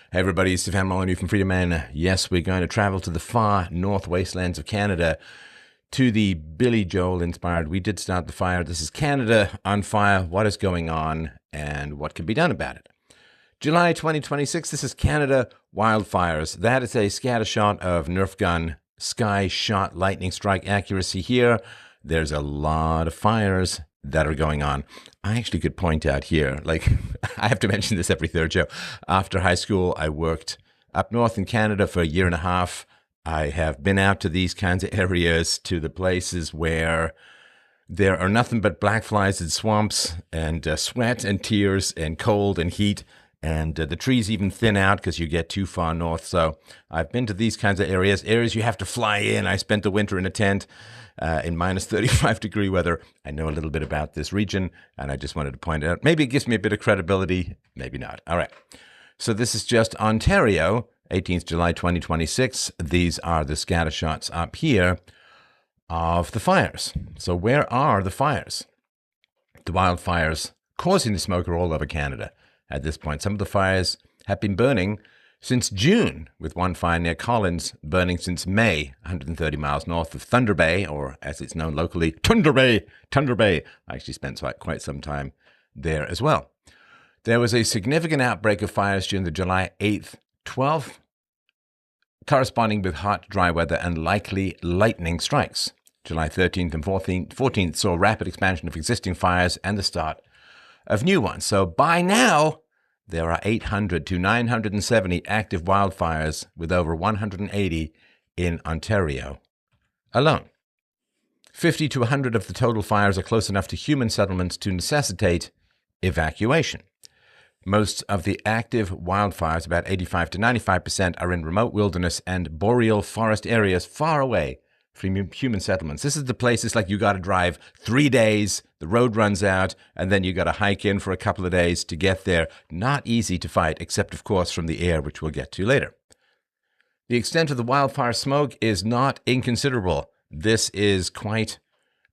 Hey everybody, it's Stefan Molyneux from Freedom Man. Yes, we're going to travel to the far north wastelands of Canada to the Billy Joel inspired We Did Start the Fire. This is Canada on fire. What is going on and what can be done about it? July 2026, this is Canada wildfires. That is a scatter shot of Nerf gun sky shot lightning strike accuracy here. There's a lot of fires that are going on. I actually could point out here, like, I have to mention this every third show. After high school, I worked up north in Canada for a year and a half. I have been out to these kinds of areas, to the places where there are nothing but black flies and swamps and sweat and tears and cold and heat. And the trees even thin out because you get too far north. So I've been to these kinds of areas you have to fly in. I spent the winter in a tent in minus 35 degree weather. I know a little bit about this region, and I just wanted to point it out. Maybe it gives me a bit of credibility, maybe not. All right. So this is just Ontario, 18th July 2026. These are the scatter shots up here of the fires. So where are the fires? The wildfires causing the smoke are all over Canada. At this point, some of the fires have been burning since June, with one fire near Collins burning since May, 130 miles north of Thunder Bay, or as it's known locally, Thunder Bay. I actually spent quite some time there as well. There was a significant outbreak of fires during the July 8th, 12th, corresponding with hot, dry weather and likely lightning strikes. July 13th and 14th saw rapid expansion of existing fires and the start of new ones. So by now, there are 800 to 970 active wildfires, with over 180 in Ontario alone. 50 to 100 of the total fires are close enough to human settlements to necessitate evacuation. Most of the active wildfires, about 85 to 95%, are in remote wilderness and boreal forest areas far away from human settlements. This is the places like you got to drive 3 days, the road runs out, and then you got to hike in for a couple of days to get there. Not easy to fight, except, of course, from the air, which we'll get to later. The extent of the wildfire smoke is not inconsiderable. This is quite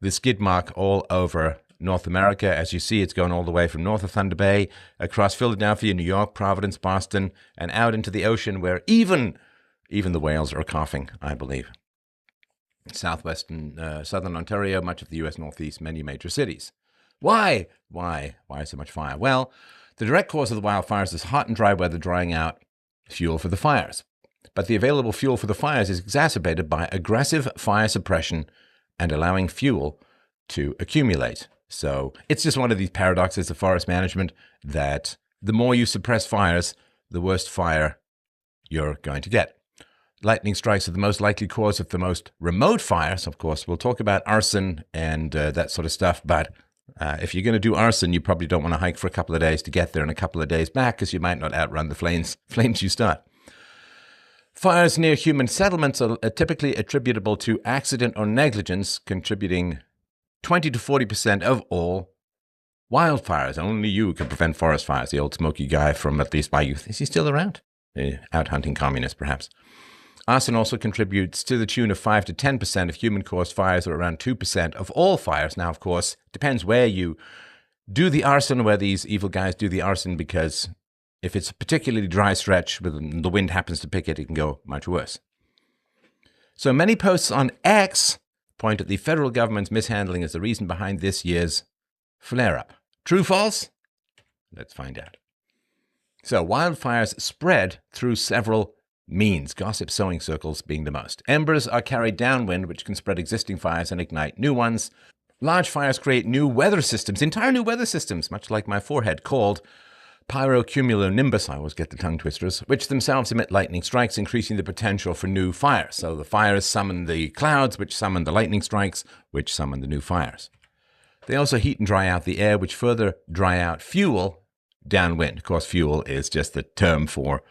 the skid mark all over North America. As you see, it's going all the way from north of Thunder Bay, across Philadelphia, New York, Providence, Boston, and out into the ocean, where even the whales are coughing, I believe. Southwestern, southern Ontario, much of the U.S. Northeast, many major cities. Why? Why so much fire? Well, the direct cause of the wildfires is hot and dry weather drying out fuel for the fires. But the available fuel for the fires is exacerbated by aggressive fire suppression and allowing fuel to accumulate. So it's just one of these paradoxes of forest management that the more you suppress fires, the worse fire you're going to get. Lightning strikes are the most likely cause of the most remote fires. Of course, we'll talk about arson and that sort of stuff. But if you're going to do arson, you probably don't want to hike for a couple of days to get there and a couple of days back, because you might not outrun the flames you start. Fires near human settlements are typically attributable to accident or negligence, contributing 20 to 40% of all wildfires. Only you can prevent forest fires. The old smoky guy from at least my youth. Is he still around? Out hunting communists, perhaps. Arson also contributes to the tune of 5 to 10% of human-caused fires, or around 2% of all fires. Now, of course, depends where you do the arson, where these evil guys do the arson, because if it's a particularly dry stretch, when the wind happens to pick it, it can go much worse. So many posts on X point at the federal government's mishandling as the reason behind this year's flare-up. True, false? Let's find out. So wildfires spread through several means, gossip sowing circles being the most. Embers are carried downwind, which can spread existing fires and ignite new ones. Large fires create new weather systems, entire new weather systems, much like my forehead, called pyrocumulonimbus, I always get the tongue twisters, which themselves emit lightning strikes, increasing the potential for new fires. So the fires summon the clouds, which summon the lightning strikes, which summon the new fires. They also heat and dry out the air, which further dry out fuel downwind. Of course, fuel is just the term for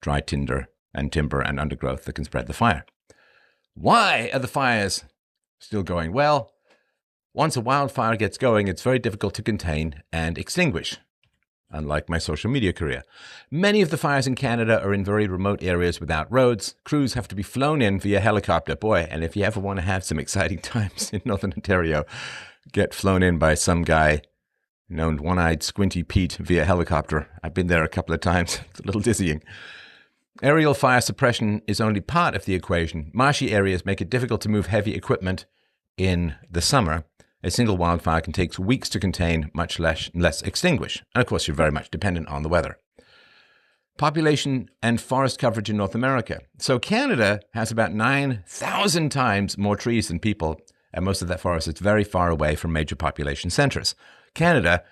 dry tinder and timber and undergrowth that can spread the fire. Why are the fires still going? Well, once a wildfire gets going, it's very difficult to contain and extinguish, unlike my social media career. Many of the fires in Canada are in very remote areas without roads. Crews have to be flown in via helicopter. Boy, and if you ever want to have some exciting times in Northern Ontario, get flown in by some guy known One-Eyed Squinty Pete via helicopter. I've been there a couple of times. It's a little dizzying. Aerial fire suppression is only part of the equation. Marshy areas make it difficult to move heavy equipment in the summer. A single wildfire can take weeks to contain, much less extinguish. And of course, you're very much dependent on the weather. Population and forest coverage in North America. So Canada has about 9,000 times more trees than people, and most of that forest is very far away from major population centers. Canada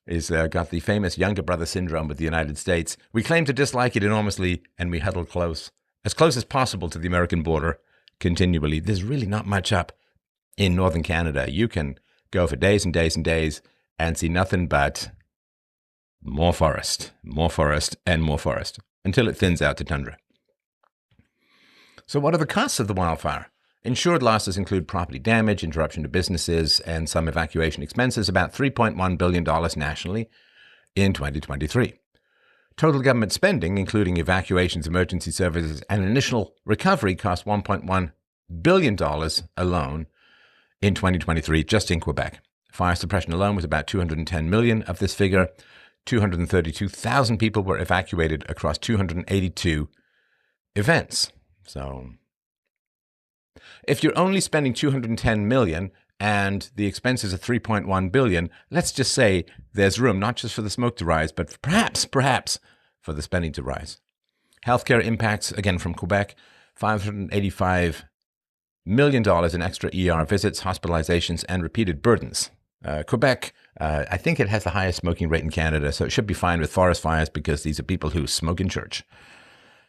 is got the famous younger brother syndrome with the United States. We claim to dislike it enormously, and we huddle close as possible to the American border continually. There's really not much up in northern Canada. You can go for days and days and days and see nothing but more forest, and more forest, until it thins out to tundra. So what are the costs of the wildfire? Insured losses include property damage, interruption to businesses, and some evacuation expenses, about $3.1 billion nationally in 2023. Total government spending, including evacuations, emergency services, and initial recovery, cost $1.1 billion alone in 2023, just in Quebec. Fire suppression alone was about $210 million of this figure. 232,000 people were evacuated across 282 events. So if you're only spending $210 million and the expenses are $3.1 billion, let's just say there's room not just for the smoke to rise, but perhaps for the spending to rise. Healthcare impacts, again from Quebec, $585 million in extra ER visits, hospitalizations, and repeated burdens. Quebec, I think it has the highest smoking rate in Canada, so it should be fine with forest fires because these are people who smoke in church.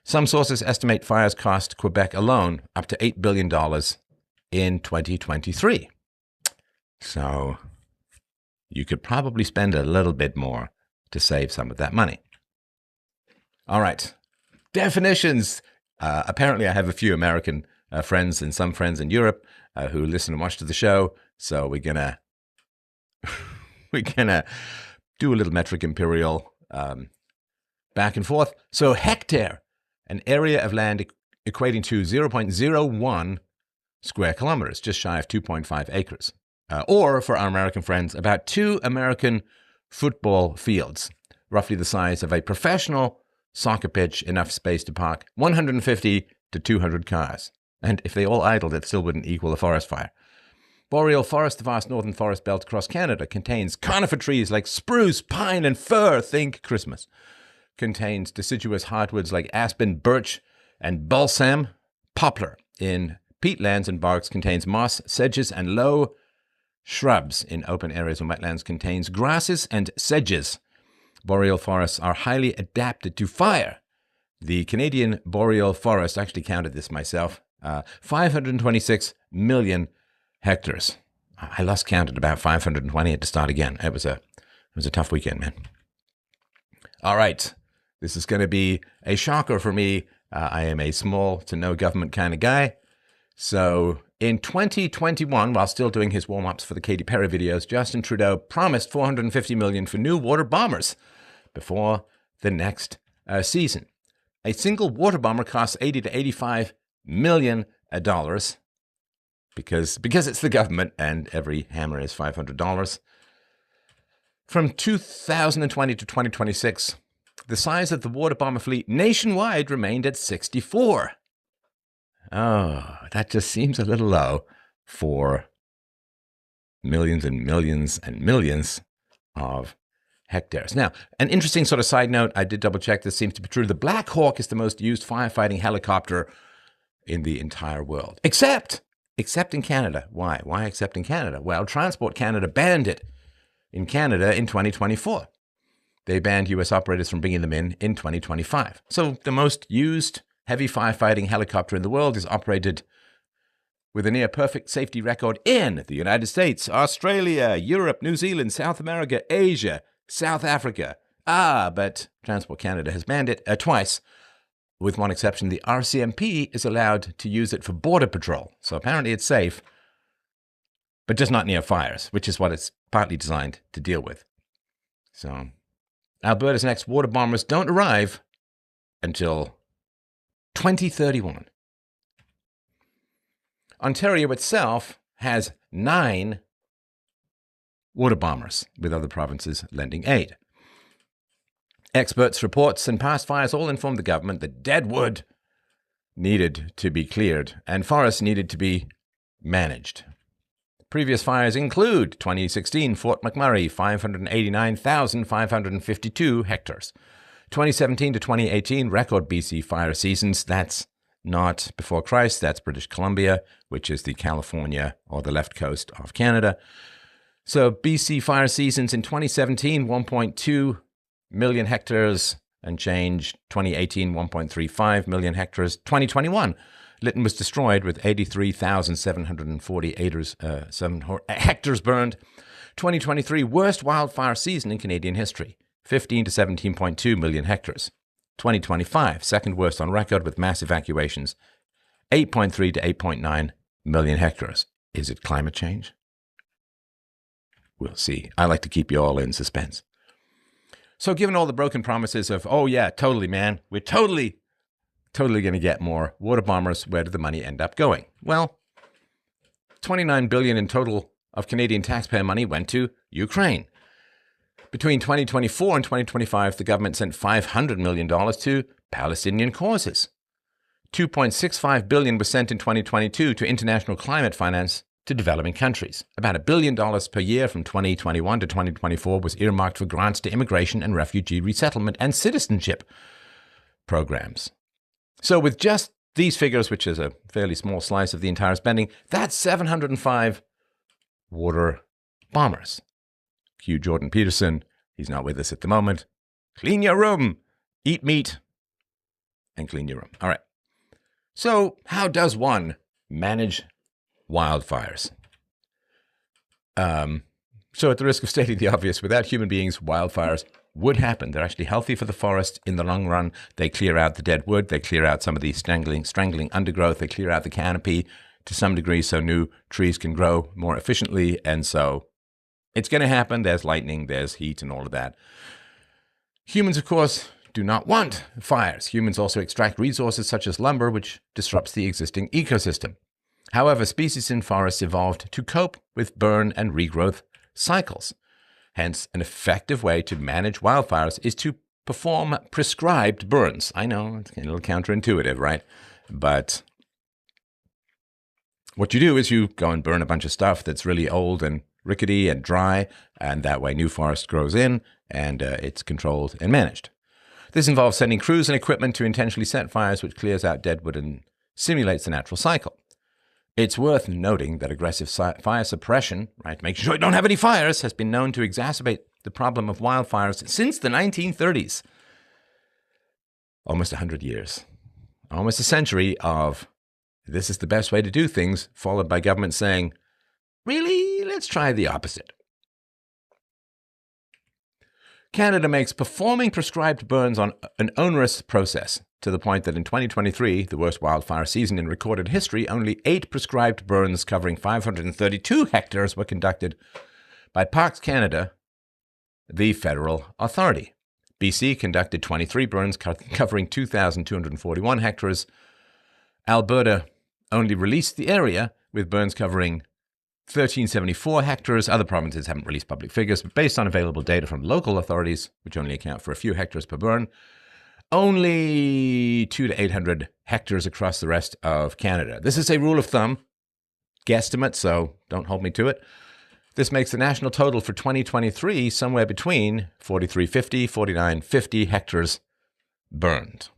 Some sources estimate fires cost Quebec alone up to $8 billion in 2023. So you could probably spend a little bit more to save some of that money. All right. Definitions. Apparently, I have a few American friends and some friends in Europe who listen and watch to the show. So we're gonna do a little metric imperial back and forth. So hectare, an area of land equating to 0.01 square kilometers, just shy of 2.5 acres. Or, for our American friends, about 2 American football fields, roughly the size of a professional soccer pitch, enough space to park 150 to 200 cars. And if they all idled, it still wouldn't equal a forest fire. Boreal forest, the vast northern forest belt across Canada, contains conifer trees like spruce, pine, and fir, think Christmas. Contains deciduous hardwoods like aspen, birch, and balsam, poplar. In peatlands and bogs contains moss, sedges, and low shrubs. In open areas and wetlands contains grasses and sedges. Boreal forests are highly adapted to fire. The Canadian boreal forest, I actually counted this myself, 526 million hectares. I lost count at about 520 at to start again. It was a tough weekend, man. All right. This is going to be a shocker for me. I am a small to no government kind of guy. So in 2021, while still doing his warm-ups for the Katy Perry videos, Justin Trudeau promised $450 million for new water bombers before the next season. A single water bomber costs $80 to $85 million because it's the government and every hammer is $500. From 2020 to 2026, the size of the water bomber fleet nationwide remained at 64. Oh, that just seems a little low for millions and millions and millions of hectares. Now, an interesting sort of side note, I did double check, this seems to be true. The Black Hawk is the most used firefighting helicopter in the entire world, except in Canada. Why? Why except in Canada? Well, Transport Canada banned it in Canada in 2024. They banned U.S. operators from bringing them in 2025. So the most used heavy firefighting helicopter in the world is operated with a near-perfect safety record in the United States, Australia, Europe, New Zealand, South America, Asia, South Africa. But Transport Canada has banned it twice. With one exception, the RCMP is allowed to use it for border patrol. So apparently it's safe, but just not near fires, which is what it's partly designed to deal with. So Alberta's next water bombers don't arrive until 2031. Ontario itself has 9 water bombers, with other provinces lending aid. Experts' reports and past fires all informed the government that dead wood needed to be cleared and forests needed to be managed. Previous fires include 2016 Fort McMurray, 589,552 hectares. 2017 to 2018 record BC fire seasons. That's not before Christ. That's British Columbia, which is the California or the left coast of Canada. So BC fire seasons in 2017, 1.2 million hectares and change. 2018, 1.35 million hectares. 2021, Lytton was destroyed with 83,740 hectares burned. 2023, worst wildfire season in Canadian history. 15 to 17.2 million hectares. 2025, second worst on record with mass evacuations. 8.3 to 8.9 million hectares. Is it climate change? We'll see. I like to keep you all in suspense. So given all the broken promises of, oh yeah, totally, man, we're totally going to get more water bombers, where did the money end up going? Well, $29 billion in total of Canadian taxpayer money went to Ukraine. Between 2024 and 2025, the government sent $500 million to Palestinian causes. $2.65 billion was sent in 2022 to international climate finance to developing countries. About $1 billion per year from 2021 to 2024 was earmarked for grants to immigration and refugee resettlement and citizenship programs. So with just these figures, which is a fairly small slice of the entire spending, that's 705 water bombers. Cue Jordan Peterson. He's not with us at the moment. Clean your room. Eat meat. And clean your room. All right. So how does one manage wildfires? So at the risk of stating the obvious, without human beings, wildfires would happen. They're actually healthy for the forest in the long run. They clear out the dead wood. They clear out some of the strangling undergrowth. They clear out the canopy to some degree so new trees can grow more efficiently. And so it's going to happen. There's lightning, there's heat, and all of that. Humans, of course, do not want fires. Humans also extract resources such as lumber, which disrupts the existing ecosystem. However, species in forests evolved to cope with burn and regrowth cycles. Hence, an effective way to manage wildfires is to perform prescribed burns. I know, it's a little counterintuitive, right? But what you do is you go and burn a bunch of stuff that's really old and rickety and dry, and that way new forest grows in, and it's controlled and managed. This involves sending crews and equipment to intentionally set fires, which clears out deadwood and simulates the natural cycle. It's worth noting that aggressive fire suppression, right, making sure you don't have any fires, has been known to exacerbate the problem of wildfires since the 1930s. Almost 100 years. Almost a century of this is the best way to do things, followed by government saying, really, let's try the opposite. Canada makes performing prescribed burns on an onerous process, to the point that in 2023, the worst wildfire season in recorded history, only 8 prescribed burns covering 532 hectares were conducted by Parks Canada, the federal authority. BC conducted 23 burns covering 2,241 hectares. Alberta only released the area with burns covering 1,374 hectares. Other provinces haven't released public figures, but based on available data from local authorities, which only account for a few hectares per burn, only 200 to 800 hectares across the rest of Canada. This is a rule of thumb, guesstimate, so don't hold me to it. This makes the national total for 2023 somewhere between 4,350, 4,950 hectares burned.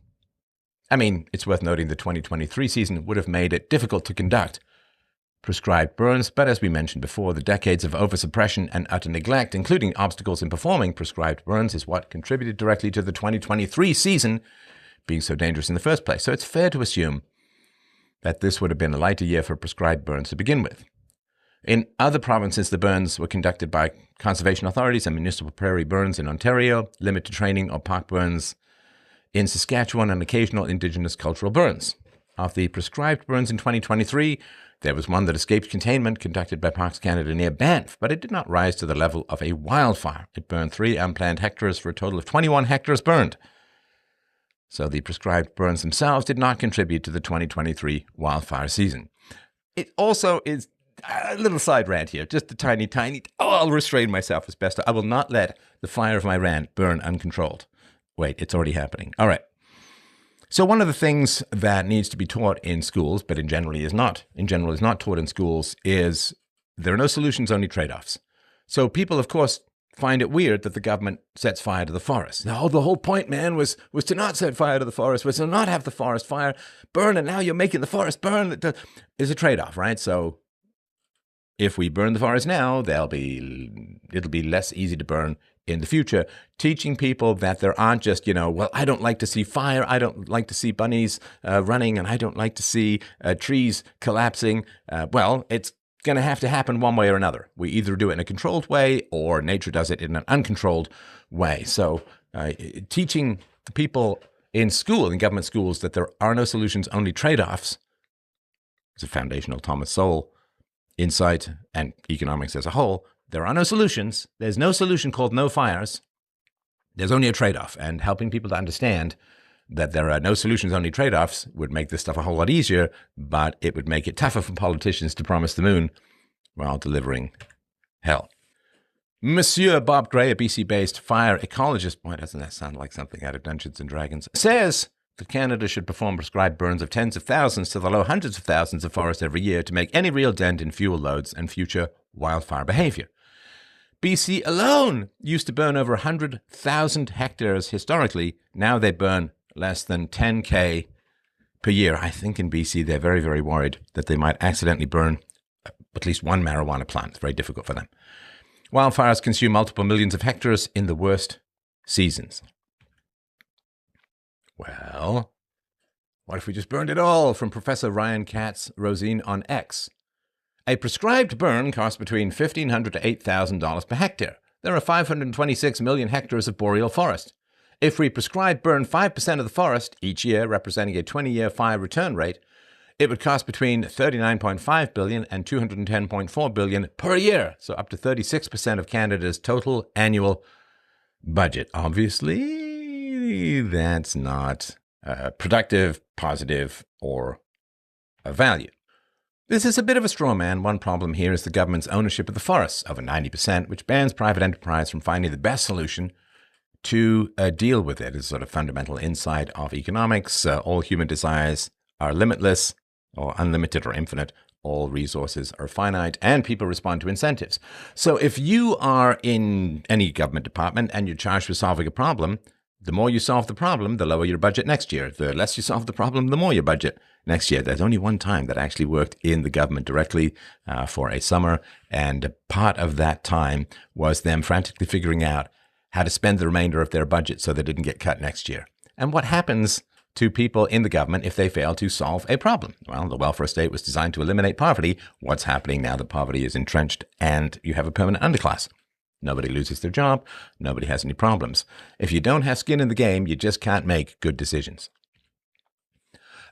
I mean, it's worth noting the 2023 season would have made it difficult to conduct prescribed burns, but as we mentioned before, the decades of oversuppression and utter neglect, including obstacles in performing prescribed burns, is what contributed directly to the 2023 season being so dangerous in the first place. So it's fair to assume that this would have been a lighter year for prescribed burns to begin with. In other provinces, the burns were conducted by conservation authorities and municipal prairie burns in Ontario, limit to training or park burns in Saskatchewan, and occasional Indigenous cultural burns. Of the prescribed burns in 2023, there was one that escaped containment conducted by Parks Canada near Banff, but it did not rise to the level of a wildfire. It burned 3 unplanned hectares for a total of 21 hectares burned. So the prescribed burns themselves did not contribute to the 2023 wildfire season. It also is a little side rant here, just a tiny, I'll restrain myself as best. I will not let the fire of my rant burn uncontrolled. Wait, it's already happening. All right. So one of the things that needs to be taught in schools, but in general is not taught in schools, is there are no solutions, only trade-offs. So people, of course, find it weird that the government sets fire to the forest. Now, the whole point, man, was to not set fire to the forest, was to not have the forest fire burn, and now you're making the forest burn. Is a trade-off, right? So if we burn the forest now, it'll be less easy to burn in the future. Teaching people that there aren't just, well, I don't like to see fire, I don't like to see bunnies running, and I don't like to see trees collapsing. Well, it's going to have to happen one way or another. We either do it in a controlled way or nature does it in an uncontrolled way. So teaching people in government schools, that there are no solutions, only trade-offs is a foundational Thomas Sowell insight, and economics as a whole. There are no solutions. There's no solution called no fires. There's only a trade-off. And helping people to understand that there are no solutions, only trade-offs would make this stuff a whole lot easier, but it would make it tougher for politicians to promise the moon while delivering hell. Monsieur Bob Gray, a BC-based fire ecologist, boy, doesn't that sound like something out of Dungeons and Dragons, says that Canada should perform prescribed burns of tens of thousands to the low hundreds of thousands of forests every year to make any real dent in fuel loads and future wildfire behavior. BC alone used to burn over 100,000 hectares historically. Now they burn less than 10K per year. I think in BC they're very, very worried that they might accidentally burn at least one marijuana plant. It's very difficult for them. Wildfires consume multiple millions of hectares in the worst seasons. Well, what if we just burned it all? From Professor Ryan Katz-Rosine on X. A prescribed burn costs between $1,500 to $8,000 per hectare. There are 526 million hectares of boreal forest. If we prescribe burn 5% of the forest each year, representing a 20-year fire return rate, it would cost between $39.5 billion and $210.4 billion per year, so up to 36% of Canada's total annual budget. Obviously, that's not productive, positive, or a value. This is a bit of a straw man. One problem here is the government's ownership of the forests, over 90%, which bans private enterprise from finding the best solution to deal with it. It's sort of fundamental insight of economics. All human desires are limitless, or unlimited, or infinite. All resources are finite, and people respond to incentives. So if you are in any government department and you're charged with solving a problem, the more you solve the problem, the lower your budget next year. The less you solve the problem, the more your budget next year. There's only one time that I actually worked in the government directly for a summer, and part of that time was them frantically figuring out how to spend the remainder of their budget so they didn't get cut next year. And what happens to people in the government if they fail to solve a problem? Well, the welfare state was designed to eliminate poverty. What's happening now that poverty is entrenched and you have a permanent underclass? Nobody loses their job. Nobody has any problems. If you don't have skin in the game, you just can't make good decisions.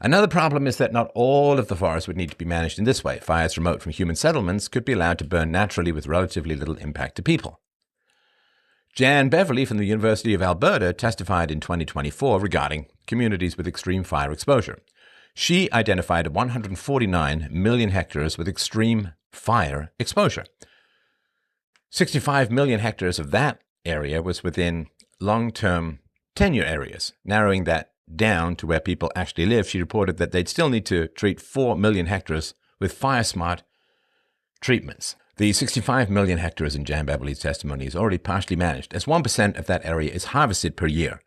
Another problem is that not all of the forest would need to be managed in this way. Fires remote from human settlements could be allowed to burn naturally with relatively little impact to people. Jan Beverly from the University of Alberta testified in 2024 regarding communities with extreme fire exposure. She identified 149 million hectares with extreme fire exposure. 65 million hectares of that area was within long-term tenure areas. Narrowing that down to where people actually live, she reported that they'd still need to treat 4 million hectares with fire-smart treatments. The 65 million hectares in Jan Beverly's testimony is already partially managed, as 1% of that area is harvested per year.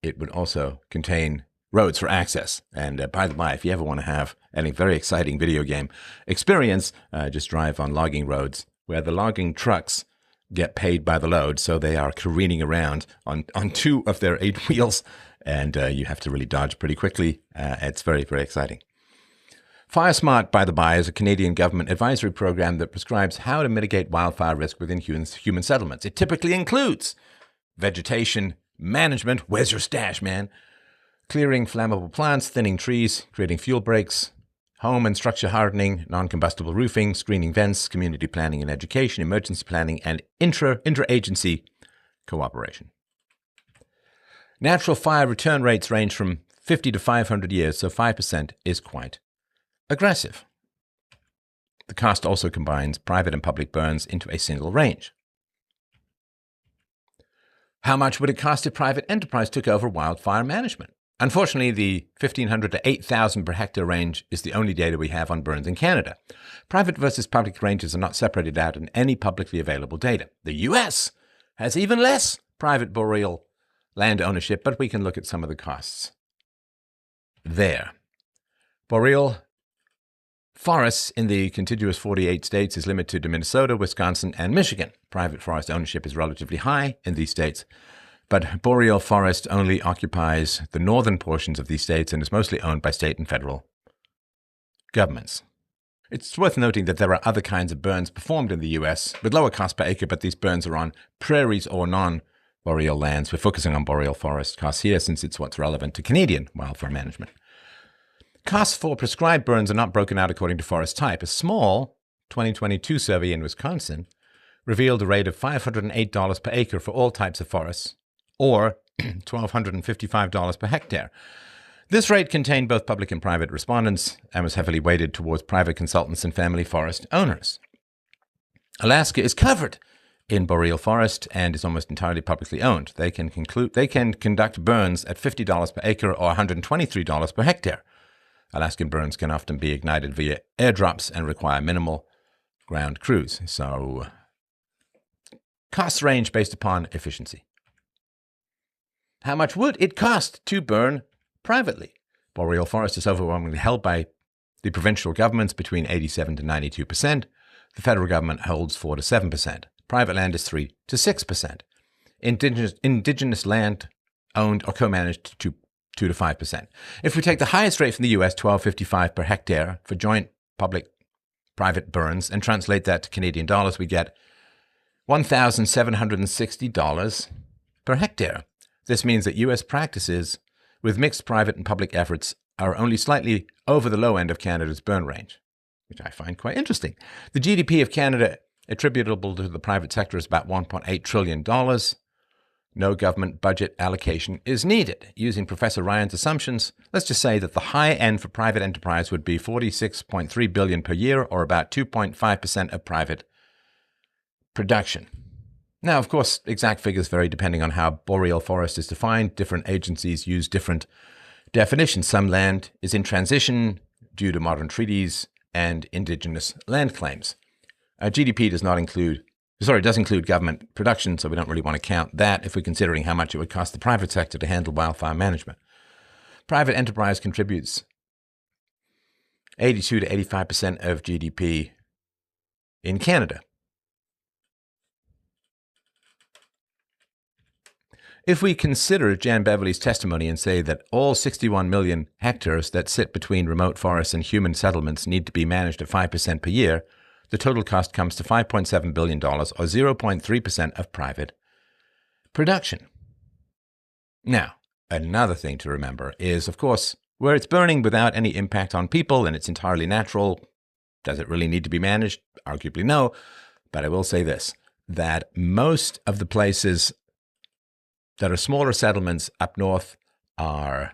It would also contain roads for access. And by the by, if you ever want to have a very exciting video game experience, just drive on logging roads where the logging trucks get paid by the load, so they are careening around on 2 of their 8 wheels, and you have to really dodge pretty quickly. It's very, very exciting. FireSmart, by the by, is a Canadian government advisory program that prescribes how to mitigate wildfire risk within human settlements. It typically includes vegetation management. Where's your stash, man? Clearing flammable plants, thinning trees, creating fuel breaks, home and structure hardening, non-combustible roofing, screening vents, community planning and education, emergency planning, and interagency cooperation. Natural fire return rates range from 50 to 500 years, so 5% is quite aggressive. The cost also combines private and public burns into a single range. How much would it cost if private enterprise took over wildfire management? Unfortunately, the 1,500 to 8,000 per hectare range is the only data we have on burns in Canada. Private versus public ranges are not separated out in any publicly available data. The US has even less private boreal land ownership, but we can look at some of the costs there. Boreal forests in the contiguous 48 states is limited to Minnesota, Wisconsin, and Michigan. Private forest ownership is relatively high in these states, but boreal forest only occupies the northern portions of these states and is mostly owned by state and federal governments. It's worth noting that there are other kinds of burns performed in the U.S. with lower cost per acre, but these burns are on prairies or non-boreal lands. We're focusing on boreal forest costs here since it's what's relevant to Canadian wildfire management. Costs for prescribed burns are not broken out according to forest type. A small 2022 survey in Wisconsin revealed a rate of $508 per acre for all types of forests, or $1,255 per hectare. This rate contained both public and private respondents and was heavily weighted towards private consultants and family forest owners. Alaska is covered in boreal forest and is almost entirely publicly owned. They can conduct burns at $50 per acre or $123 per hectare. Alaskan burns can often be ignited via airdrops and require minimal ground crews. So costs range based upon efficiency. How much would it cost to burn privately? Boreal forest is overwhelmingly held by the provincial governments between 87 to 92%. The federal government holds 4 to 7%. Private land is 3 to 6%. Indigenous land owned or co-managed to 2 to 5%. If we take the highest rate from the US, $12.55 per hectare for joint public-private burns, and translate that to Canadian dollars, we get $1,760 per hectare. This means that US practices with mixed private and public efforts are only slightly over the low end of Canada's burn range, which I find quite interesting. The GDP of Canada attributable to the private sector is about $1.8 trillion. No government budget allocation is needed. Using Professor Ryan's assumptions, let's just say that the high end for private enterprise would be $46.3 billion per year, or about 2.5% of private production. Now, of course, exact figures vary depending on how boreal forest is defined. Different agencies use different definitions. Some land is in transition due to modern treaties and indigenous land claims. GDP does include government production, so we don't really want to count that if we're considering how much it would cost the private sector to handle wildfire management. Private enterprise contributes 82 to 85% of GDP in Canada. If we consider Jan Beverly's testimony and say that all 61 million hectares that sit between remote forests and human settlements need to be managed at 5% per year, the total cost comes to $5.7 billion, or 0.3% of private production. Now, another thing to remember is, of course, where it's burning without any impact on people and it's entirely natural, does it really need to be managed? Arguably no, but I will say this, that most of the places that are smaller settlements up north are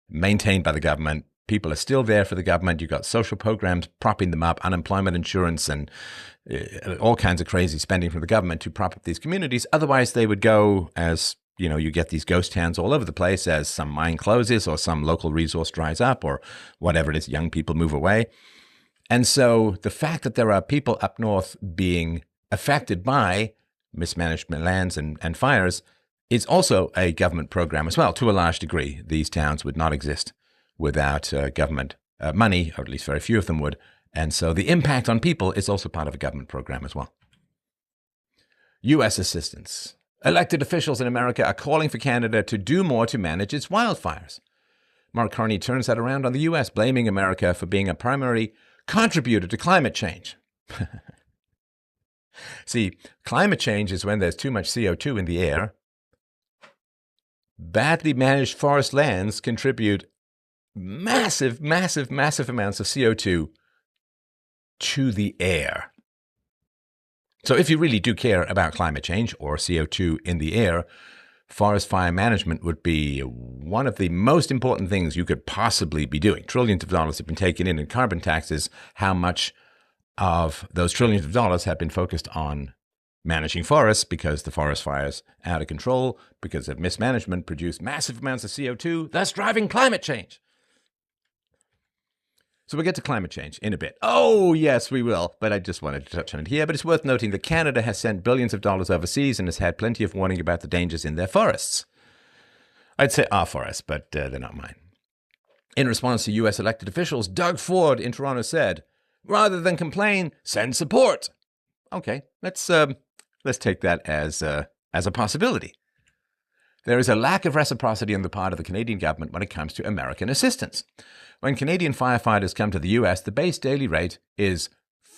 maintained by the government. People are still there for the government. You've got social programs propping them up, unemployment insurance, and all kinds of crazy spending from the government to prop up these communities. Otherwise, they would go as, you get these ghost towns all over the place as some mine closes or some local resource dries up or whatever it is, young people move away. And so the fact that there are people up north being affected by mismanaged lands and fires is also a government program as well, to a large degree. These towns would not exist without government money, or at least very few of them would. And so the impact on people is also part of a government program as well. U.S. assistance. Elected officials in America are calling for Canada to do more to manage its wildfires. Mark Carney turns that around on the U.S., blaming America for being a primary contributor to climate change. See, climate change is when there's too much CO2 in the air. Badly managed forest lands contribute massive amounts of CO2 to the air. So if you really do care about climate change or CO2 in the air, forest fire management would be one of the most important things you could possibly be doing. Trillions of dollars have been taken in carbon taxes. How much of those trillions of dollars have been focused on managing forests because the forest fires out of control because of mismanagement produce massive amounts of CO2, thus driving climate change. So we'll get to climate change in a bit. Oh, yes, we will. But I just wanted to touch on it here. But it's worth noting that Canada has sent billions of dollars overseas and has had plenty of warning about the dangers in their forests. I'd say our forests, but they're not mine. In response to U.S. elected officials, Doug Ford in Toronto said, rather than complain, send support. Okay, let's take that as a possibility. There is a lack of reciprocity on the part of the Canadian government when it comes to American assistance. When Canadian firefighters come to the U.S., the base daily rate is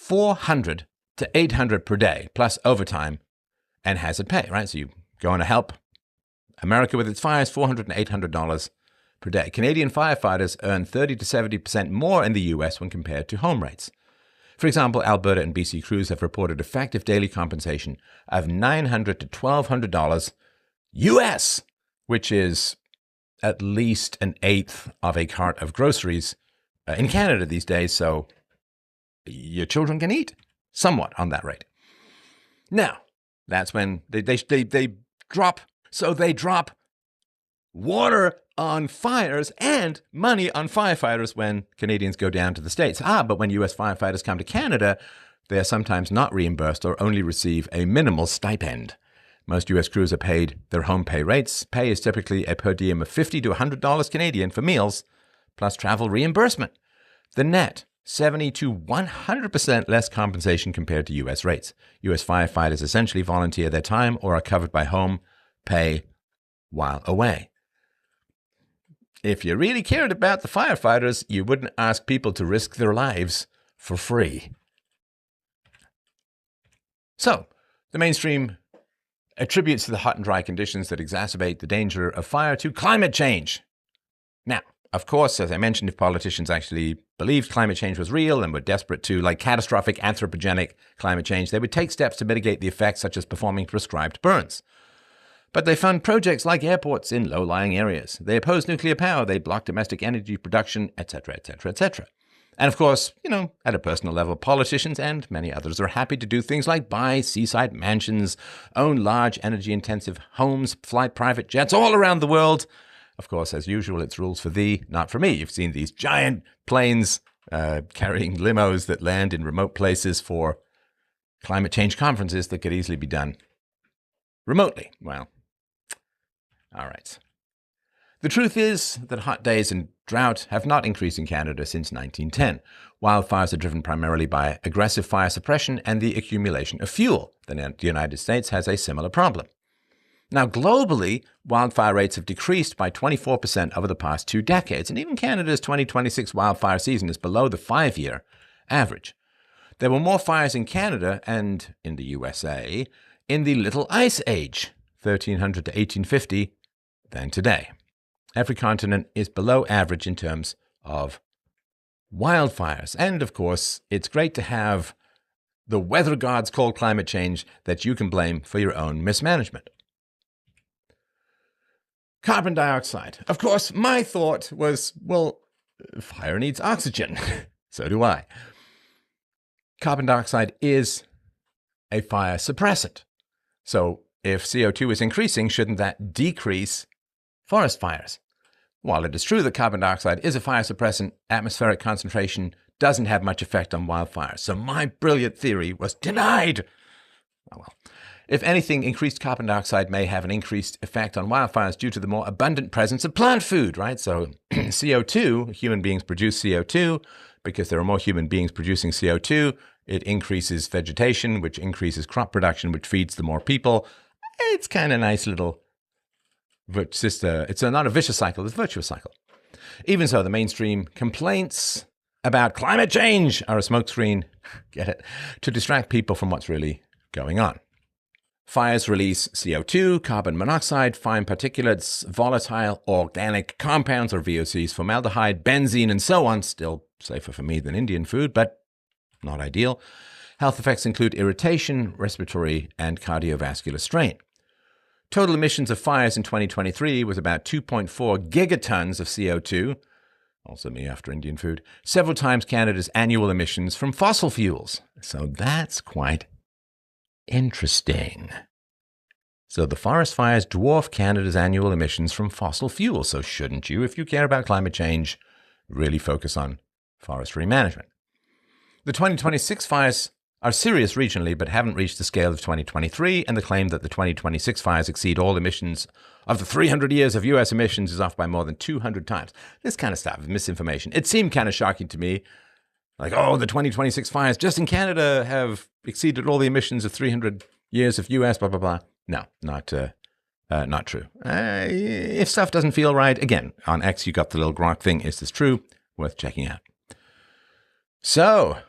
$400 to $800 per day, plus overtime and hazard pay, right? So you go on to help America with its fires, $400 and $800 per day. Canadian firefighters earn 30 to 70% more in the U.S. when compared to home rates. For example, Alberta and BC crews have reported effective daily compensation of $900 to $1,200 U.S., which is at least an eighth of a cart of groceries in Canada these days, so your children can eat somewhat on that rate. Now, that's when they drop. So they drop water on fires and money on firefighters when Canadians go down to the States. But when U.S. firefighters come to Canada, they are sometimes not reimbursed or only receive a minimal stipend. Most U.S. crews are paid their home pay rates. Pay is typically a per diem of $50 to $100 Canadian for meals, plus travel reimbursement. The net, 70 to 100% less compensation compared to U.S. rates. U.S. firefighters essentially volunteer their time or are covered by home pay while away. If you really cared about the firefighters, you wouldn't ask people to risk their lives for free. So, the mainstream attributes the hot and dry conditions that exacerbate the danger of fire to climate change. Now, of course, as I mentioned, if politicians actually believed climate change was real and were desperate to, catastrophic anthropogenic climate change, they would take steps to mitigate the effects, such as performing prescribed burns. But they fund projects like airports in low-lying areas. They oppose nuclear power. They block domestic energy production, etc., etc., etc. And of course, at a personal level, politicians and many others are happy to do things like buy seaside mansions, own large energy-intensive homes, fly private jets all around the world. Of course, as usual, it's rules for thee, not for me. You've seen these giant planes carrying limos that land in remote places for climate change conferences that could easily be done remotely. Well, all right. The truth is that hot days and drought have not increased in Canada since 1910. Wildfires are driven primarily by aggressive fire suppression and the accumulation of fuel. The United States has a similar problem. Now, globally, wildfire rates have decreased by 24% over the past 2 decades, and even Canada's 2026 wildfire season is below the 5-year average. There were more fires in Canada and in the USA in the Little Ice Age, 1300 to 1850, than today. Every continent is below average in terms of wildfires. And of course, it's great to have the weather gods call climate change that you can blame for your own mismanagement. Carbon dioxide. Of course, my thought was, well, fire needs oxygen. So do I. Carbon dioxide is a fire suppressant. So if CO2 is increasing, shouldn't that decrease forest fires? While it is true that carbon dioxide is a fire suppressant, atmospheric concentration doesn't have much effect on wildfires. So my brilliant theory was denied. Oh well. If anything, increased carbon dioxide may have an increased effect on wildfires due to the more abundant presence of plant food, right? So CO2, human beings produce CO2. Because there are more human beings producing CO2, it increases vegetation, which increases crop production, which feeds the more people. It's kind of nice little, it's not a vicious cycle, it's a virtuous cycle. Even so, the mainstream complaints about climate change are a smokescreen, get it, to distract people from what's really going on. Fires release CO2, carbon monoxide, fine particulates, volatile organic compounds or VOCs, formaldehyde, benzene, and so on. Still safer for me than Indian food, but not ideal. Health effects include irritation, respiratory, and cardiovascular strain. Total emissions of fires in 2023 was about 2.4 gigatons of CO2, also me after Indian food, several times Canada's annual emissions from fossil fuels. So that's quite Interesting. So the forest fires dwarf Canada's annual emissions from fossil fuels. So shouldn't you, if you care about climate change, really focus on forestry management? The 2026 fires are serious regionally, but haven't reached the scale of 2023, and the claim that the 2026 fires exceed all emissions of the 300 years of U.S. emissions is off by more than 200 times. This kind of stuff is misinformation. It seemed kind of shocking to me. Like, oh, the 2026 fires just in Canada have exceeded all the emissions of 300 years of U.S., blah, blah, blah. No, not true. If stuff doesn't feel right, again, on X, you got the little grok thing. Is this true? Worth checking out. So,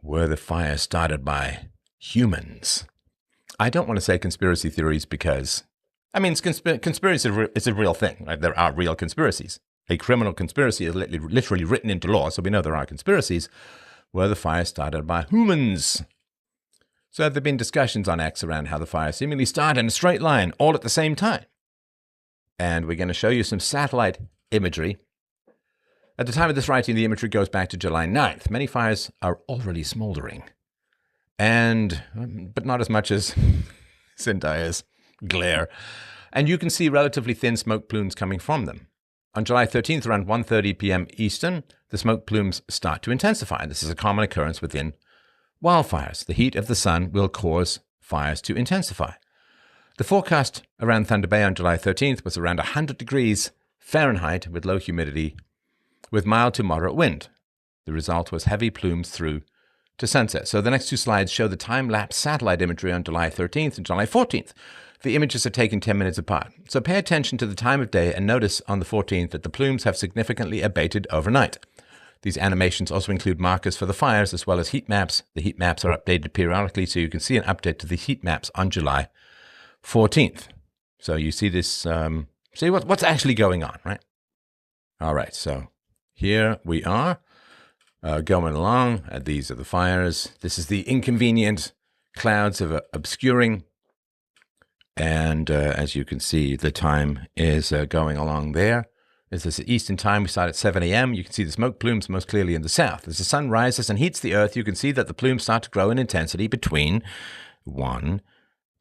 were the fires started by humans? I don't want to say conspiracy theories because, I mean, conspiracy is a real thing. Right? There are real conspiracies. A criminal conspiracy is literally written into law, so we know there are conspiracies. Were the fires started by humans? So there have been discussions on X around how the fires seemingly start in a straight line, all at the same time. And we're going to show you some satellite imagery. At the time of this writing, the imagery goes back to July 9th. Many fires are already smoldering. But not as much as Zendaya's glare. And you can see relatively thin smoke plumes coming from them. On July 13th, around 1:30 p.m. Eastern, the smoke plumes start to intensify. This is a common occurrence within wildfires. The heat of the sun will cause fires to intensify. The forecast around Thunder Bay on July 13th was around 100 degrees Fahrenheit with low humidity, with mild to moderate wind. The result was heavy plumes through to sunset. So the next two slides show the time-lapse satellite imagery on July 13th and July 14th. The images are taken 10 minutes apart. So pay attention to the time of day and notice on the 14th that the plumes have significantly abated overnight. These animations also include markers for the fires as well as heat maps. The heat maps are updated periodically, so you can see an update to the heat maps on July 14th. So you see this, see what's actually going on, right? All right, so here we are going along. These are the fires. This is the inconvenient clouds of obscuring. And as you can see, the time is going along there. This is Eastern time. We start at 7 a.m. You can see the smoke plumes most clearly in the south. As the sun rises and heats the earth, you can see that the plumes start to grow in intensity between 1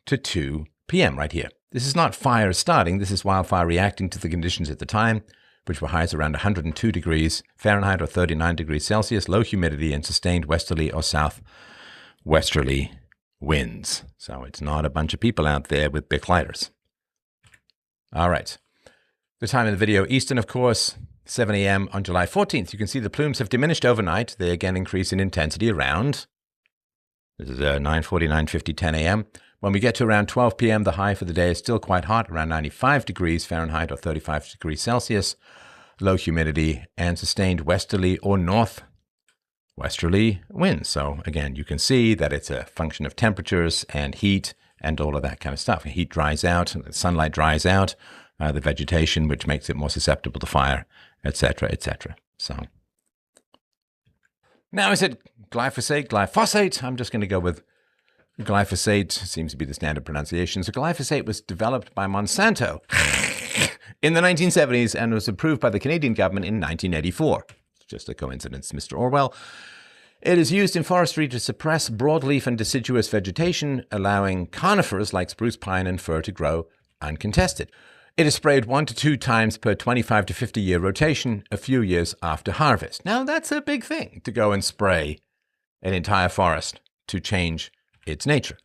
to 2 p.m. right here. This is not fire starting. This is wildfire reacting to the conditions at the time, which were highs around 102 degrees Fahrenheit or 39 degrees Celsius, low humidity, and sustained westerly or southwesterly winds. So it's not a bunch of people out there with big lighters. All right. The time of the video, Eastern, of course, 7 a.m. on July 14th. You can see the plumes have diminished overnight. They again increase in intensity around, this is 9:40, 9:50, 10 a.m. When we get to around 12 p.m., the high for the day is still quite hot, around 95 degrees Fahrenheit or 35 degrees Celsius, low humidity, and sustained westerly or northwesterly winds. So again, you can see that it's a function of temperatures and heat and all of that kind of stuff. Heat dries out, sunlight dries out, the vegetation, which makes it more susceptible to fire, etc., etc. So now is it glyphosate, glyphosate? I'm just going to go with glyphosate. Seems to be the standard pronunciation. So glyphosate was developed by Monsanto in the 1970s and was approved by the Canadian government in 1984. It's just a coincidence, Mr. Orwell. It is used in forestry to suppress broadleaf and deciduous vegetation, allowing conifers like spruce, pine, and fir to grow uncontested. It is sprayed 1 to 2 times per 25 to 50 year rotation a few years after harvest. Now, that's a big thing, to go and spray an entire forest to change its nature.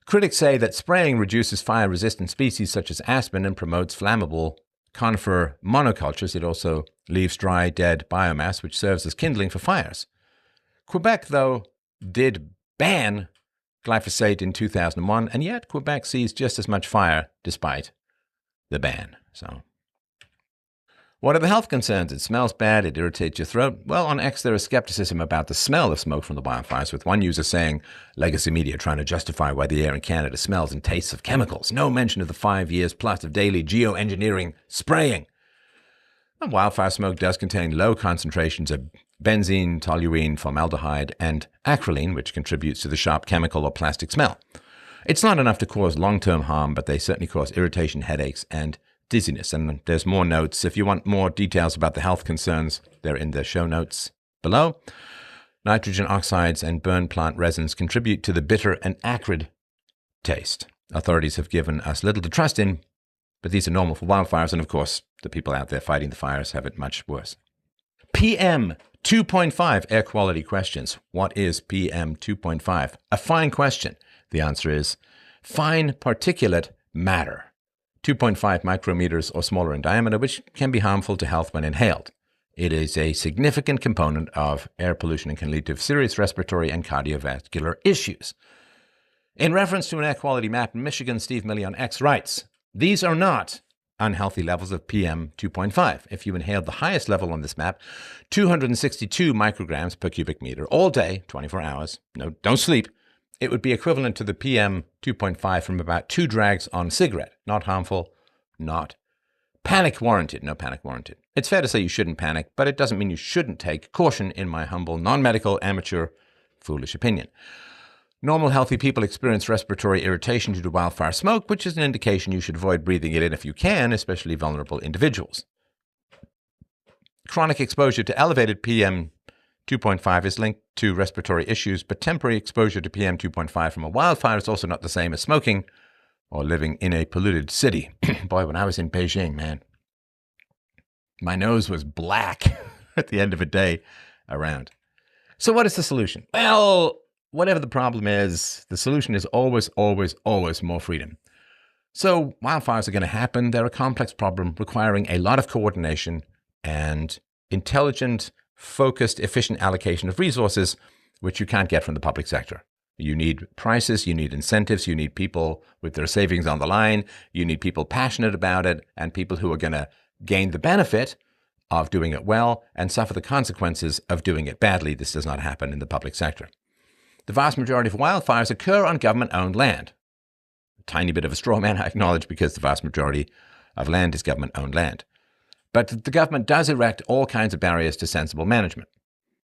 Critics say that spraying reduces fire-resistant species such as aspen and promotes flammable conifer monocultures. It also leaves dry, dead biomass, which serves as kindling for fires. Quebec, though, did ban glyphosate in 2001, and yet Quebec sees just as much fire despite the ban. So, what are the health concerns? It smells bad, it irritates your throat. Well, on X, there is skepticism about the smell of smoke from the wildfires, with one user saying, legacy media trying to justify why the air in Canada smells and tastes of chemicals. No mention of the 5 years plus of daily geoengineering spraying. And wildfire smoke does contain low concentrations of benzene, toluene, formaldehyde, and acrolein, which contributes to the sharp chemical or plastic smell. It's not enough to cause long-term harm, but they certainly cause irritation, headaches, and dizziness. And there's more notes. If you want more details about the health concerns, they're in the show notes below. Nitrogen oxides and burn plant resins contribute to the bitter and acrid taste. Authorities have given us little to trust in, but these are normal for wildfires, and of course, the people out there fighting the fires have it much worse. PM 2.5 air quality questions. What is PM 2.5? A fine question. The answer is fine particulate matter, 2.5 micrometers or smaller in diameter, which can be harmful to health when inhaled. It is a significant component of air pollution and can lead to serious respiratory and cardiovascular issues. In reference to an air quality map in Michigan, Steve Milley on X writes, these are not unhealthy levels of PM 2.5. If you inhaled the highest level on this map, 262 micrograms per cubic meter all day, 24 hours, no, don't sleep, it would be equivalent to the PM 2.5 from about 2 drags on a cigarette. Not harmful, not panic warranted, no panic warranted. It's fair to say you shouldn't panic, but it doesn't mean you shouldn't take caution, in my humble, non-medical, amateur, foolish opinion. Normal, healthy people experience respiratory irritation due to wildfire smoke, which is an indication you should avoid breathing it in if you can, especially vulnerable individuals. Chronic exposure to elevated PM 2.5 is linked to respiratory issues, but temporary exposure to PM 2.5 from a wildfire is also not the same as smoking or living in a polluted city. Boy, when I was in Beijing, man, my nose was black at the end of a day around. So what is the solution? Well, whatever the problem is, the solution is always, always, always more freedom. So wildfires are going to happen. They're a complex problem requiring a lot of coordination and intelligent, focused, efficient allocation of resources, which you can't get from the public sector. You need prices, you need incentives, you need people with their savings on the line, you need people passionate about it, and people who are going to gain the benefit of doing it well and suffer the consequences of doing it badly. This does not happen in the public sector. The vast majority of wildfires occur on government-owned land. A tiny bit of a straw man, I acknowledge, because the vast majority of land is government-owned land. But the government does erect all kinds of barriers to sensible management.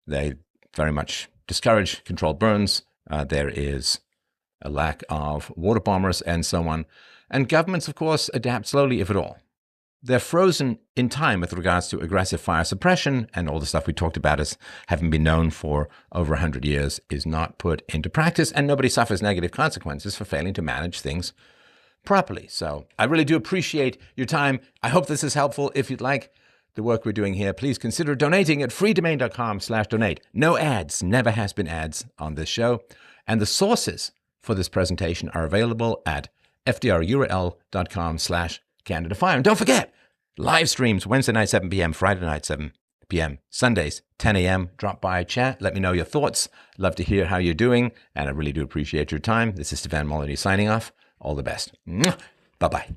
They very much discourage controlled burns. There is a lack of water bombers and so on. And governments, of course, adapt slowly, if at all. They're frozen in time with regards to aggressive fire suppression, and all the stuff we talked about as having been known for over 100 years is not put into practice, and nobody suffers negative consequences for failing to manage things properly. So I really do appreciate your time. I hope this is helpful. If you'd like the work we're doing here, please consider donating at freedomain.com/donate. No ads, never has been ads on this show. And the sources for this presentation are available at fdrurl.com/CanadaFire. And don't forget, live streams Wednesday night, 7 p.m., Friday night, 7 p.m., Sundays, 10 a.m. Drop by, chat, let me know your thoughts. Love to hear how you're doing, and I really do appreciate your time. This is Stefan Molyneux signing off. All the best. Bye-bye.